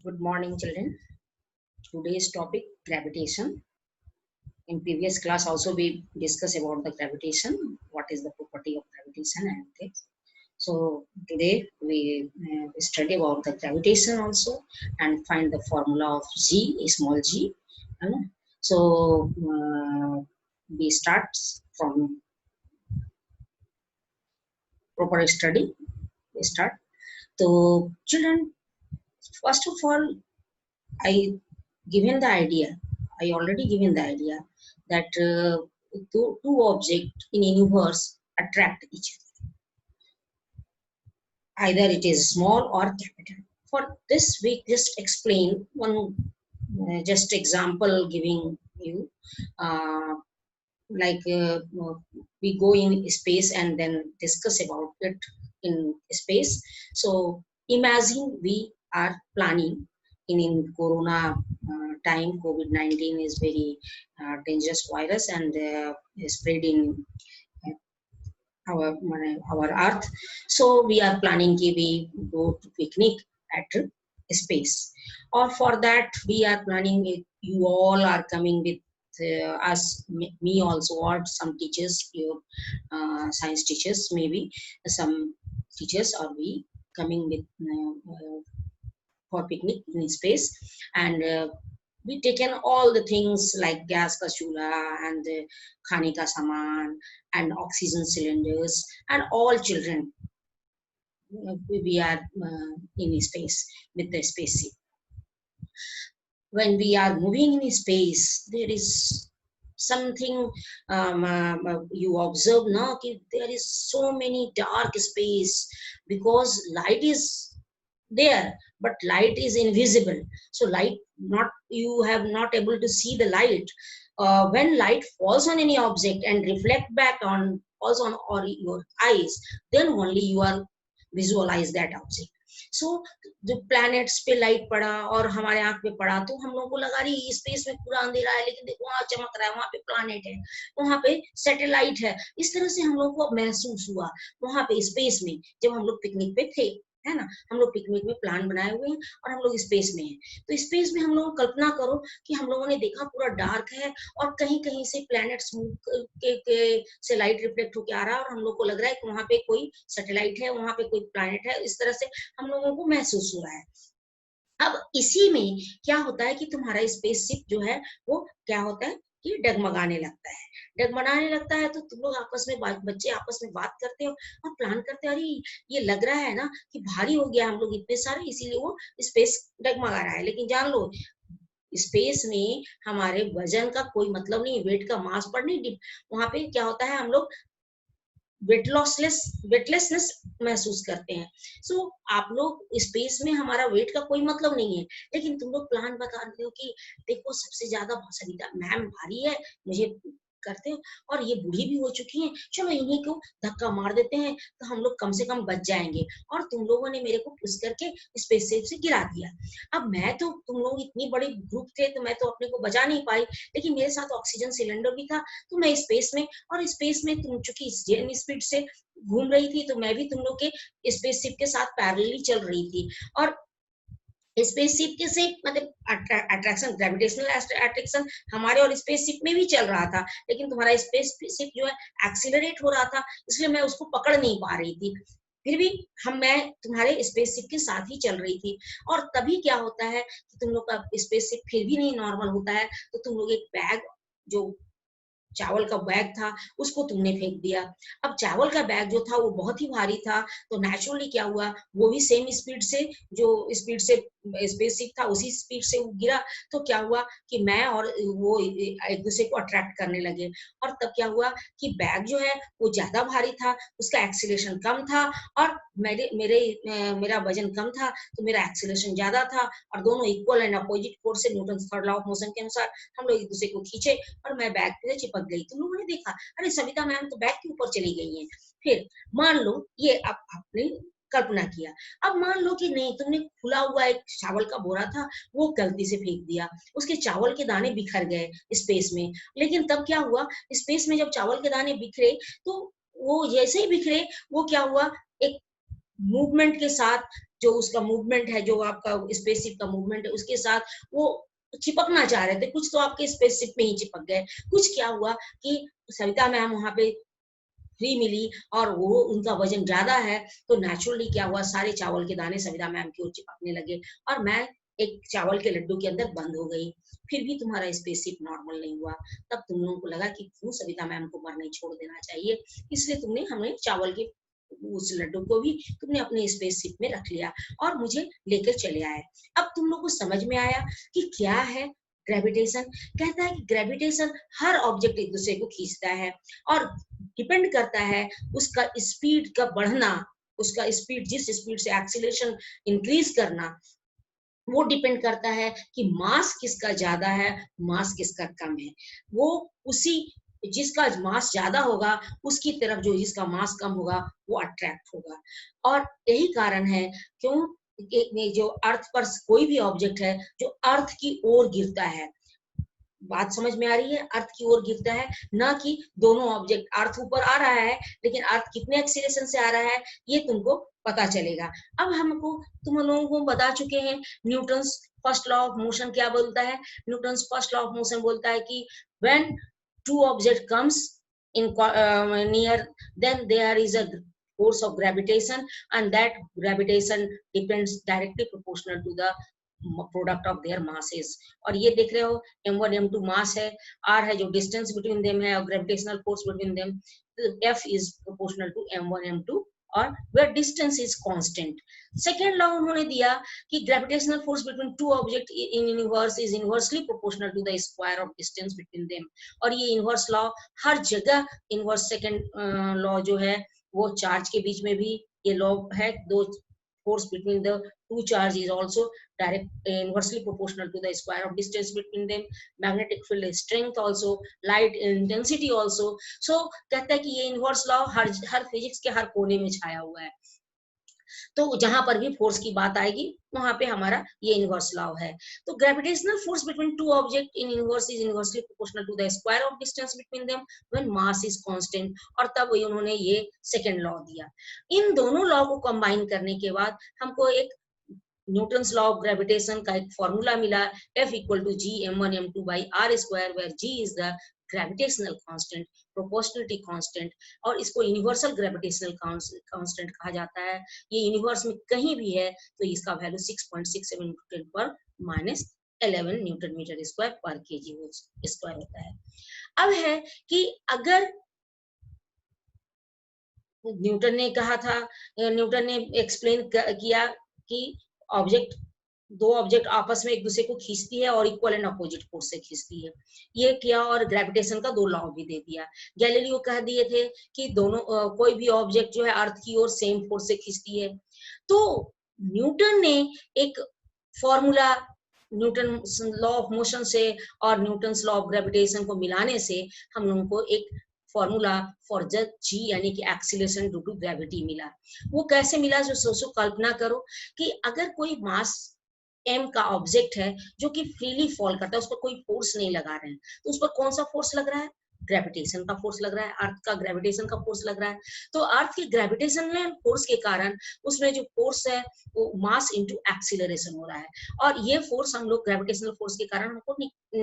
Good morning, children. Today's topic gravitation. In previous class, also we discussed about the gravitation. What is the property of gravitation and things. So today we study about the gravitation also and find the formula of G, small g. So we start from proper study. We start. So children, first of all, I given the idea, I already given the idea that two objects in universe attract each other. Either it is small or capital. For this, we just explain one just example giving you. Like we go in space and then discuss about it in space. So imagine we are planning in corona time. COVID-19 is very dangerous virus and spread in our earth. So we are planning ki we go to picnic at space, or for that we are planning it, you all are coming with us, me also, or some teachers, your science teachers, maybe some teachers, are we coming with for picnic in space. And we taken all the things like gas ka chula and khane ka saman and oxygen cylinders, and all children we are in space with the spaceship. When we are moving in space, there is something you observe now, there is so many dark space because light is there, but light is invisible. So light, not, you have not able to see the light. When light falls on any object and reflect back on, falls on or your eyes, then only you are visualize that object. So जो planets पे light पड़ा और हमारे आंख पे पड़ा, तो हम लोगों को लगा रही स्पेस में पूरा अंधेरा है, लेकिन देखो वहां चमक रहा है, वहां पे प्लानेट है, वहां पे सैटेलाइट है। इस तरह से हम लोग को महसूस हुआ वहां पे स्पेस में, जब हम लोग पिकनिक पे थे, है ना। हम लोग पिकनिक में प्लान बनाए हुए हैं और हम लोग स्पेस में हैं। तो स्पेस में हम लोग कल्पना करो कि हम लोगों ने देखा पूरा डार्क है और कहीं कहीं से प्लैनेट्स के से लाइट रिफ्लेक्ट होकर आ रहा है और हम लोग को लग रहा है कि वहां पे कोई सैटेलाइट है, वहां पे कोई प्लैनेट है। इस तरह से हम लोगों को महसूस हो रहा है। अब इसी में क्या होता है कि तुम्हारा स्पेसशिप जो है वो क्या होता है कि डगमगाने लगता है। डगमगाने लगता है तो तुम लोग आपस में बच्चे आपस में बात करते हो और प्लान करते हो, अरे ये लग रहा है ना कि भारी हो गया, हम लोग इतने सारे, इसीलिए वो स्पेस डगमगा रहा है। लेकिन जान लो, स्पेस में हमारे वजन का कोई मतलब नहीं, वेट का मास पर नहीं, वहां पे क्या होता है, हम लोग वेटलेसनेस महसूस करते हैं। सो आप लोग स्पेस में, हमारा वेट का कोई मतलब नहीं है, लेकिन तुम लोग प्लान बताते हो कि देखो सबसे ज्यादा सविता मैम भारी है, मुझे करते हो, और ये बूढ़ी भी हो चुकी हैं, चलो इन्हीं को धक्का मार देते हैं तो हम लोग कम से कम बच जाएंगे। और तुम लोगों ने मेरे को पुश करके स्पेसशिप से गिरा दिया। अब मैं तो, तुम लोग इतनी बड़ी ग्रुप थे तो मैं तो अपने को बचा नहीं पाई, लेकिन मेरे साथ ऑक्सीजन सिलेंडर भी था, तो मैं स्पेस में, और स्पेस में तुम चूंकि जेट स्पीड से घूम रही थी, तो मैं भी तुम लोग के स्पेसशिप के साथ पैरेलली चल रही थी। और स्पेसशिप के से मतलब अट्रैक्शन, ग्रेविटेशनल अट्रैक्शन हमारे और स्पेसशिप में भी चल रहा था, लेकिन तुम्हारा स्पेसशिप जो है एक्सीलरेट हो रहा था, इसलिए मैं उसको पकड़ नहीं पा रही थी। फिर भी मैं तुम्हारे स्पेसशिप के साथ ही चल रही थी। और तभी क्या होता है कि तुम लोग का स्पेसशिप फिर भी नहीं नॉर्मल होता है, तो तुम लोग एक बैग, जो चावल का बैग था, उसको तुमने फेंक दिया। अब चावल का बैग जो था वो बहुत ही भारी था, तो नेचुरली क्या हुआ, वो भी सेम स्पीड से, जो स्पीड से स्पेसशिप था उसी स्पीड से वो गिरा। तो क्या हुआ कि मैं और वो एक दूसरे को अट्रैक्ट करने लगे, और तब क्या हुआ कि बैग जो है वो ज्यादा भारी था, उसका एक्सीलरेशन कम था, और मेरा वजन कम था तो मेरा एक्सीलरेशन ज्यादा था, और दोनों इक्वल एंड अपोजिट फोर्स से, Newton third law of motion के अनुसार हम लोग एक दूसरे को खींचे और मैं बैग पे चिपक गई। तुम लोगों ने देखा, अरे सविता मैम तो बैग के ऊपर चली गई हैं। फिर मान लो ये अब आपने कल्पना किया, अब मान लो कि नहीं, तुमने खुला हुआ एक चावल का बोरा था, वो गलती से फेंक दिया, उसके चावल के दाने बिखर गए स्पेस में। लेकिन तब क्या हुआ, स्पेस में जब चावल के दाने बिखरे, तो वो जैसे ही बिखरे, वो क्या हुआ, एक मूवमेंट के साथ जो उसका मूवमेंट है, जो आपका स्पेसशिप का मूवमेंट है, उसके साथ वो चिपकना चाह रहे थे, कुछ तो आपके स्पेसशिप में ही चिपक गए। कुछ क्या हुआ कि सविता मैम वहां पे फ्री मिली और वो उनका वजन ज्यादा है, तो नेचुरली क्या हुआ, सारे चावल के दाने सविता मैम की ओर चिपकने लगे और मैं एक चावल के लड्डू के अंदर बंद हो गई। फिर भी तुम्हारा स्पेसशिप नॉर्मल नहीं हुआ। तब तुम लोगों को लगा कि क्यों सविता मैम को मरने छोड़ देना चाहिए, इसलिए तुमने हमें चावल के उस लड्डू को भी तुमने अपने स्पेसशिप में रख लिया और मुझे लेकर चले आए। अब तुम लोग को समझ में आया कि क्या है ग्रेविटेशन। कहता है कि ग्रेविटेशन हर ऑब्जेक्ट एक दूसरे को खींचता है और डिपेंड करता है उसका स्पीड का बढ़ना, उसका स्पीड, जिस स्पीड से एक्सीलरेशन इंक्रीज करना, वो डिपेंड करता है कि मास किसका ज्यादा है, मास किसका कम है। वो उसी, जिसका मास ज्यादा होगा उसकी तरफ जो जिसका मास कम होगा वो अट्रैक्ट होगा। और यही कारण है क्यों कि जो अर्थ पर कोई भी ऑब्जेक्ट है जो अर्थ की ओर गिरता है, बात समझ में आ रही है, अर्थ की ओर गिरता है, ना कि दोनों ऑब्जेक्ट, अर्थ ऊपर आ रहा है लेकिन अर्थ कितने एक्सीलरेशन से आ रहा है ये तुमको पता चलेगा। अब हमको, तुम लोगों को बता चुके हैं Newton's first law of motion क्या बोलता है। Newton's first law of motion बोलता है कि when two object comes in near, then there is a force of gravitation and that gravitation depends directly proportional to the product of their masses. और ये देख रहे हो m1 m2 मास है, r है जो डिस्टेंस बिटवीन देम है और gravitational force between them, f is proportional to m1 m2 और where distance is constant. Second law उन्होंने दिया कि gravitational force between two object in universe is inversely proportional to the square of distance between them. और ये inverse law हर जगह, inverse second law जो है वो चार्ज के बीच में भी ये लॉ है, दो force between the two charge is also direct inversely proportional to the square of distance between them. Magnetic field strength also, light intensity also. So कहता है कि ये इनवर्स लॉ हर फिजिक्स के हर कोने में छाया हुआ है। तो जहां पर भी फोर्स की बात आएगी वहां पे हमारा ये इनवर्स लॉ है। तो gravitational force between two object in universe is inversely proportional to the square of distance between them when mass is constant. और तब उन्होंने ये सेकंड लॉ दिया। इन दोनों लॉ को कंबाइन करने के बाद हमको एक न्यूटन्स लॉ ऑफ ग्रेविटेशन का एक फॉर्मूला मिला, F equal to G m1 m2 by r square, where g is the gravitational constant, proportionality constant, और इसको यूनिवर्सल ग्रेविटेशनल कांस्टेंट कहा जाता है। ये यूनिवर्स में कहीं भी है तो इसका वैल्यू 6.67 न्यूटन पर माइनस 11 न्यूटन मीटर स्क्वायर पर केजी स्क्वायर होता है। अब है कि अगर न्यूटन ने कहा था, न्यूटन ने एक्सप्लेन किया कि ऑब्जेक्ट, दो ऑब्जेक्ट आपस में एक दूसरे को खींचती है और इक्वल एंड अपोजिट फोर्स से खींचती है, ये किया, और ग्रेविटेशन का दो लॉ भी दे दिया। गैलीलियो कह दिए थे कि दोनों कोई भी ऑब्जेक्ट जो है अर्थ की ओर सेम फोर्स से खींचती है। तो न्यूटन ने एक formula, Newton law of motion से और न्यूटन लॉ ऑफ ग्रेविटेशन को मिलाने से हम लोगों को एक फॉर्मूला फॉर जस्ट जी यानी कि एक्सीलरेशन ड्यू टू ग्रेविटी मिला। वो कैसे मिला, जो सोचो, कल्पना करो कि अगर कोई मास m का ऑब्जेक्ट है जो कि फ्रीली फॉल करता है, उस पर कोई फोर्स नहीं लगा रहे हैं, तो उस पर कौन सा फोर्स लग रहा है, ग्रेविटेशन का फोर्स लग रहा है, अर्थ का ग्रेविटेशन का फोर्स लग रहा है। तो अर्थ की ग्रेविटेशन में फोर्स के कारण उसमें जो फोर्स है वो मास इंटू एक्सीलरेशन हो रहा है, और ये फोर्स हम लोग ग्रेविटेशनल फोर्स के कारण हमको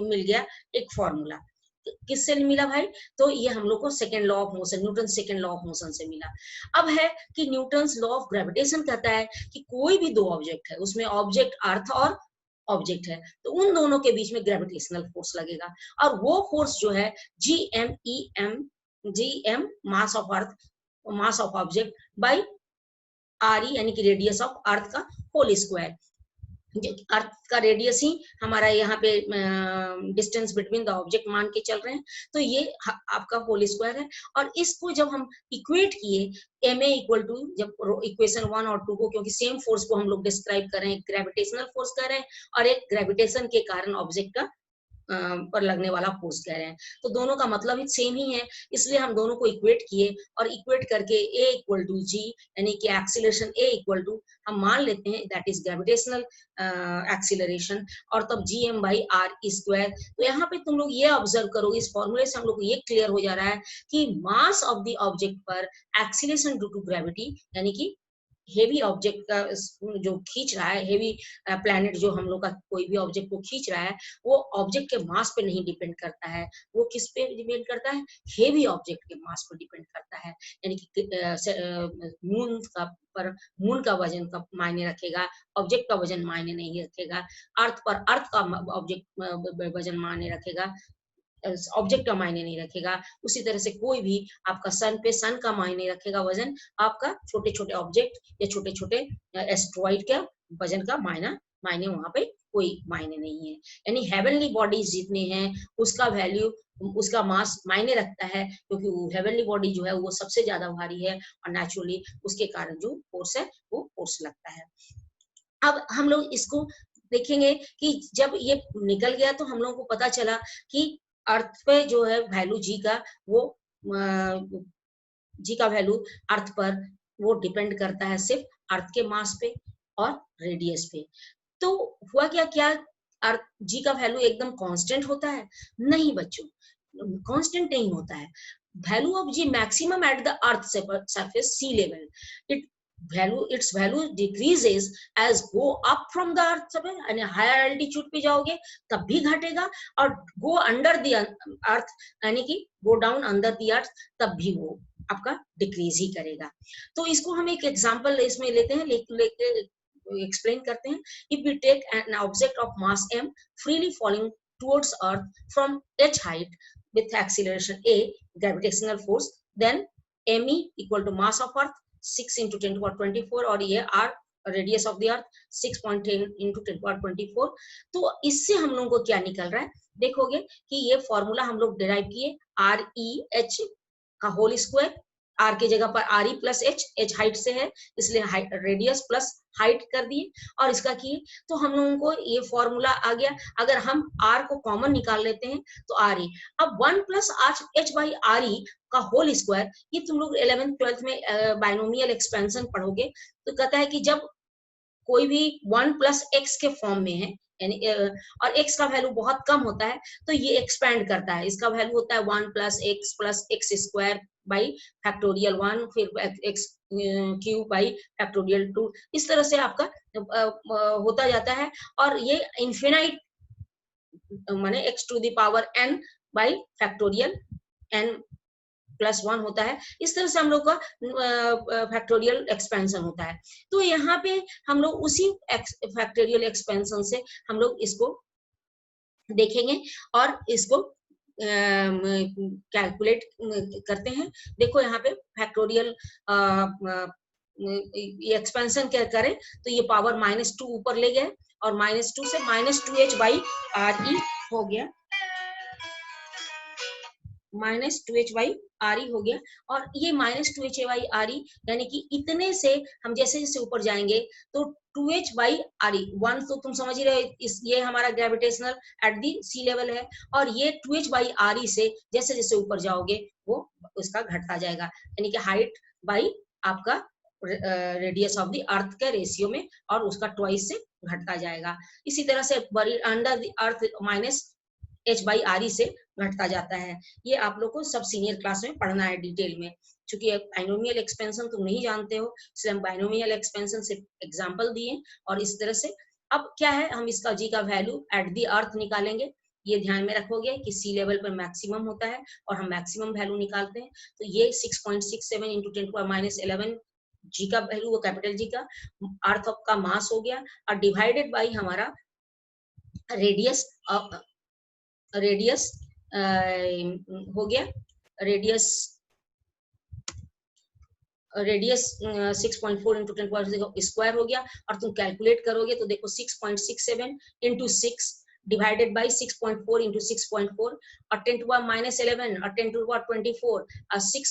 मिल गया एक फॉर्मूला। किससे मिला भाई, तो ये हम लोग को second law of motion, Newton second law of motion से मिला। अब है कि न्यूटन्स लॉ ऑफ ग्रेविटेशन कहता है कि कोई भी दो ऑब्जेक्ट है, उसमें ऑब्जेक्ट अर्थ और ऑब्जेक्ट है, तो उन दोनों के बीच में ग्रेविटेशनल फोर्स लगेगा, और वो फोर्स जो है G M mass of earth, mass of object by R E यानी कि रेडियस ऑफ अर्थ का होल स्क्वायर। अर्थ का रेडियस ही हमारा यहाँ पे डिस्टेंस बिटवीन द ऑब्जेक्ट मान के चल रहे हैं, तो ये आपका होल स्क्वायर है। और इसको जब हम इक्वेट किए ma इक्वल टू, जब इक्वेशन 1 और 2 को, क्योंकि सेम फोर्स को हम लोग डिस्क्राइब कर रहे हैं, ग्रेविटेशनल फोर्स कर रहे हैं और एक ग्रेविटेशन के कारण ऑब्जेक्ट का पर लगने वाला फोर्स कह रहे हैं, तो दोनों का मतलब ही सेम ही है, इसलिए हम दोनों को इक्वेट किए, और इक्वेट करके a इक्वल टू जी यानी कि एक्सीलरेशन a इक्वल टू हम मान लेते हैं दैट इज ग्रेविटेशनल एक्सीलरेशन, और तब G M by R square. तो यहाँ पे तुम लोग ये ऑब्जर्व करो, इस फॉर्मूले से हम लोग को ये क्लियर हो जा रहा है कि मास ऑफ द ऑब्जेक्ट पर एक्सीलरेशन ड्यू टू ग्रेविटी यानी कि हेवी ऑब्जेक्ट का जो खींच रहा है, हेवी प्लैनेट जो हम लोग का कोई भी ऑब्जेक्ट को खींच रहा है, वो ऑब्जेक्ट के मास पे नहीं डिपेंड करता है, वो किस पे डिपेंड करता है, हेवी ऑब्जेक्ट के मास पर डिपेंड करता है। यानी कि मून का पर मून का वजन का मायने रखेगा, ऑब्जेक्ट का वजन मायने नहीं रखेगा। अर्थ पर अर्थ का ऑब्जेक्ट वजन मायने रखेगा, ऑब्जेक्ट का मायने नहीं रखेगा। उसी तरह से कोई भी आपका सन पे सन का मायने रखेगा वजन, आपका छोटे छोटे ऑब्जेक्ट या छोटे छोटे एस्ट्रॉइड का वजन का मायने वहां पे कोई मायने नहीं है। यानी हेवनली बॉडीज जितने हैं उसका वैल्यू, उसका मास मायने रखता है, क्योंकि वो हेवनली बॉडी जो है वो सबसे ज्यादा भारी है और नेचुरली उसके कारण जो फोर्स है वो फोर्स लगता है। अब हम लोग इसको देखेंगे कि जब ये निकल गया तो हम लोगों को पता चला कि अर्थ पे जो है वैल्यू जी का, वो जी का वैल्यू अर्थ पर वो डिपेंड करता है सिर्फ अर्थ के मास पे और रेडियस पे। तो हुआ क्या, क्या अर्थ जी का वैल्यू एकदम कांस्टेंट होता है? नहीं बच्चों, कांस्टेंट नहीं होता है। Value of G maximum at the earth surface sea level, it its value decreases as go up from the earth surface, यानी हायर एल्टीट्यूड पे जाओगे तब भी घटेगा, और go under the earth यानी कि go down under the earth तब भी वो आपका डिक्रीज ही करेगा। तो इसको हम एक एग्जांपल इसमें लेते हैं, लेके एक्सप्लेन करते हैं। If we take an object of mass m freely falling towards earth from h height with acceleration a, gravitational force, then me equal to mass of earth 6 into 10 to power 24, और ये r radius of the earth 6.10 into 10 to power 24। तो इससे हम लोगों को क्या निकल रहा है, देखोगे कि ये फॉर्मूला हम लोग डिराइव किए, आर ई एच का होल स्क्वायर, आर की जगह पर R E plus H, H height से है इसलिए रेडियस प्लस हाइट कर दिए, और इसका किए तो हम लोगों को ये फॉर्मूला आ गया। अगर हम आर को कॉमन निकाल लेते हैं तो आर ई, अब 1 प्लस एच बाई आर ई का होल स्क्वायर, ये तुम लोग 11th 12th में बाइनोमियल एक्सपेंशन पढ़ोगे तो कहता है कि जब कोई भी 1 प्लस एक्स के फॉर्म में है, यानी और एक्स का वैल्यू बहुत कम होता है तो ये एक्सपैंड करता है, इसका वैल्यू होता है 1 plus x square by factorial 1, फिर एक्स क्यूब बाई फैक्टोरियल 2, इस तरह से आपका होता जाता है। और ये इन्फिनाइट माने x to the power n by factorial n plus 1 होता है। इस तरह से हम लोग का फैक्टोरियल एक्सपेंशन होता है। तो यहाँ पे हम लोग उसी फैक्टोरियल एक्सपेंशन से हम लोग इसको देखेंगे और इसको कैलकुलेट करते हैं। देखो यहाँ पे फैक्टोरियल एक्सपेंशन क्या करें तो ये पावर -2 ऊपर ले गए और -2 से -2h बाई आर ई हो गया, -2h बाई आर ई हो गया। और ये -2h बाई आर ई यानी कि इतने से हम जैसे जैसे ऊपर जाएंगे तो 2h बाई आर ई 1 तो तुम समझ ही रहे इस, ये हमारा gravitational at the sea level है, और ये 2h बाई आर ई से जैसे जैसे ऊपर जाओगे वो उसका घटता जाएगा, यानी कि हाइट बाई आपका रेडियस ऑफ द अर्थ के रेशियो में, और उसका ट्वाइस से घटता जाएगा। इसी तरह से under the earth -h by R ई से घटता जाता है। ये आप लोग को सब सीनियर क्लास में पढ़ना है डिटेल में, क्योंकि बाइनोमियल एक्सपेंशन तुम नहीं जानते हो इसलिए हम बाइनोमियल एक्सपेंशन से एग्जांपल दिए। और इस तरह से अब क्या है, हम इसका जी का वैल्यू एट दी अर्थ निकालेंगे। ये ध्यान में रखोगे कि सी लेवल पर मैक्सिमम होता है और हम मैक्सिमम वैल्यू निकालते हैं। तो ये 6.67 इंटू 10 टू -11 जी का वैल्यू, वो कैपिटल जी का अर्थ का मास हो गया, और डिवाइडेड बाई हमारा रेडियस हो गया, रेडियस 6.4 इंटू 10 स्क्वायर हो गया। और तुम कैलकुलेट करोगे तो देखो 6.67 इंटू 6 डिवाइडेड बाई 6.4 इंटू 6.4 और 10 टू -11 और 10 टू 24 और 6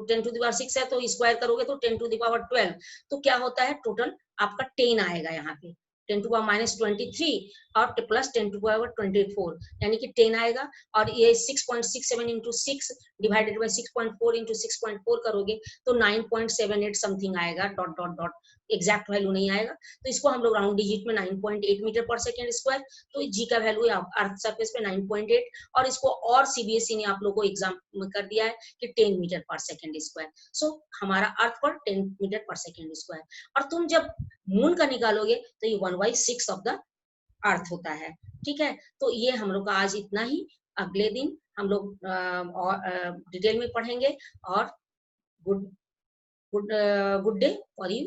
10 टू द पावर 6 है तो स्क्वायर करोगे तो 10 टू द पावर 12। तो क्या होता है, टोटल आपका 10 आएगा यहाँ पे, 10 टू पावर -23 और प्लस 10 टू पावर 24 यानी कि 10 आएगा। और ये 6.67 इंटू 6 डिवाइडेड बाई 6.4 इंटू 6.4 करोगे तो 9.78 समथिंग आएगा, dot dot dot exact value नहीं आएगा, तो इसको हम लोग राउंड डिजिट में 9.8 मीटर पर सेकेंड स्क्वायर, तो जी का वैल्यू अर्थ सरफेस पे 9.8, और इसको और सीबीएसई ने आप लोगों को एग्जाम में कर दिया है कि 10 मीटर पर सेकेंड स्क्वायर। सो हमारा अर्थ पर 10 मीटर पर सेकेंड स्क्वायर, और तुम जब मून का निकालोगे तो ये 1/6 ऑफ द अर्थ होता है। ठीक है, तो ये हम लोग का आज इतना ही। अगले दिन हम लोग और डिटेल में पढ़ेंगे। और good good good day for you.